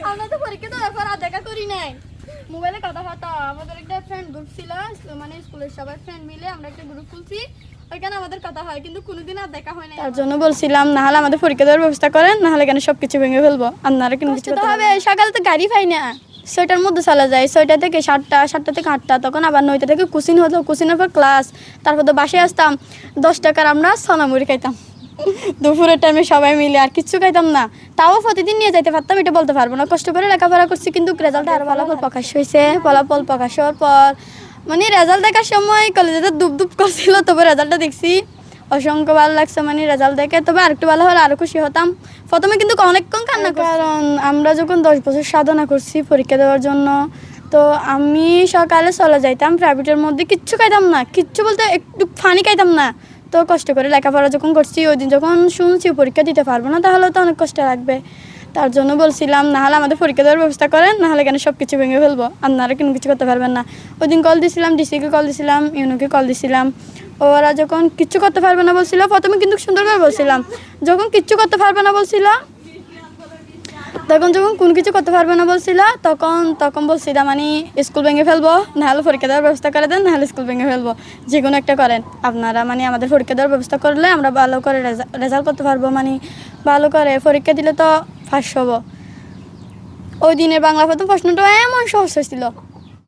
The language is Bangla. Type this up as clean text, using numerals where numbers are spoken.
আমরা তো পরীক্ষা দেওয়ার পর আর দেখা করি নাই, মোবাইলে কথা কথা। আমাদের একটা ফ্রেন্ড গ্রুপ ছিল, মানে স্কুলের সবাই ফ্রেন্ড মিলে আমরা একটা গ্রুপ খুলছি, ওইখানে আমাদের কথা হয়, কিন্তু কোনোদিন আর দেখা হয় না। তার জন্য বলছিলাম না হলে আমাদের পরীক্ষা দেওয়ার ব্যবস্থা করেন, না হলে এখানে সবকিছু ভেঙে ফেলবো। আপনারা কিন্তু কিছু করতে হবে। সকালে তো গাড়ি পাই না, 6টার মধ্যে চলা যায়, 6টা থেকে 7টা, 7টা থেকে 8টা, তখন আবার 9টা থেকে কোচিং হতো, কোচিংয়ের পর ক্লাস, তারপর তো বাসায় আসতাম, 10 টাকার আমরা সোনামুড়ি খাইতাম দুপুরের টাইমে সবাই মিলে, আর কিচ্ছু খাইতাম না। তাও প্রতিদিন নিয়ে যাইতে পারতাম, এটা বলতে পারবো না। কষ্ট করে লেখাপড়া করছি, কিন্তু রেজাল্ট আরো ফলাফল প্রকাশ হয়েছে। ফলাফল প্রকাশ হওয়ার পর মানে রেজাল্ট দেখার সময় কলেজে দুপ দুপ করছিল, তবে রেজাল্টটা দেখছি অসংখ্য ভালো লাগছে, মানে রেজাল্ট দেখে। তবে আরেকটু ভালো হলে আরো খুশি হতাম। প্রথমে কিন্তু অনেকক্ষণ কান্না, কারণ আমরা যখন 10 বছর সাধনা করছি পরীক্ষা দেওয়ার জন্য, তো আমি সকালে চলে যাইতাম প্রাইভেটের মধ্যে, কিচ্ছু খাইতাম না, কিচ্ছু বলতে একটু পানি খাইতাম না। তো কষ্ট করে লেখাপড়া যখন করছি, ওই দিন যখন শুনছি পরীক্ষা দিতে পারবো না, তাহলে তো অনেক কষ্ট লাগবে। তার জন্য বলছিলাম না হলে আমাদের পরীক্ষা দেওয়ার ব্যবস্থা করেন, না হলে এখানে সব কিছু ভেঙে ফেলবো, আপনারা কিন্তু কিছু করতে পারবেন না। ওই দিন কল দিয়েছিলাম, ডিসিকে কল দিয়েছিলাম, ইউনোকে কল দিয়েছিলাম। ওরা যখন কিচ্ছু করতে পারবে না বলছিল, প্রথমে কিন্তু সুন্দর করে বলছিলাম, যখন কিচ্ছু করতে পারবে না বলছিল, যখন কোনো কিছু করতে পারবে না বলছিল, তখন বলছিলাম মানে স্কুল ভেঙে ফেলবো, নাহলে পরীক্ষা দেওয়ার ব্যবস্থা করে দেন, নাহলে স্কুল ভেঙে ফেলবো, যে কোনো একটা করেন আপনারা। মানে আমাদের পরীক্ষা দেওয়ার ব্যবস্থা করলে আমরা ভালো করে রেজাল্ট করতে পারবো, মানে ভালো করে পরীক্ষা দিলে তো ফার্স্ট হবো। ওই দিনের বাংলা প্রথম প্রশ্নটা এমন সহজ হয়েছিল।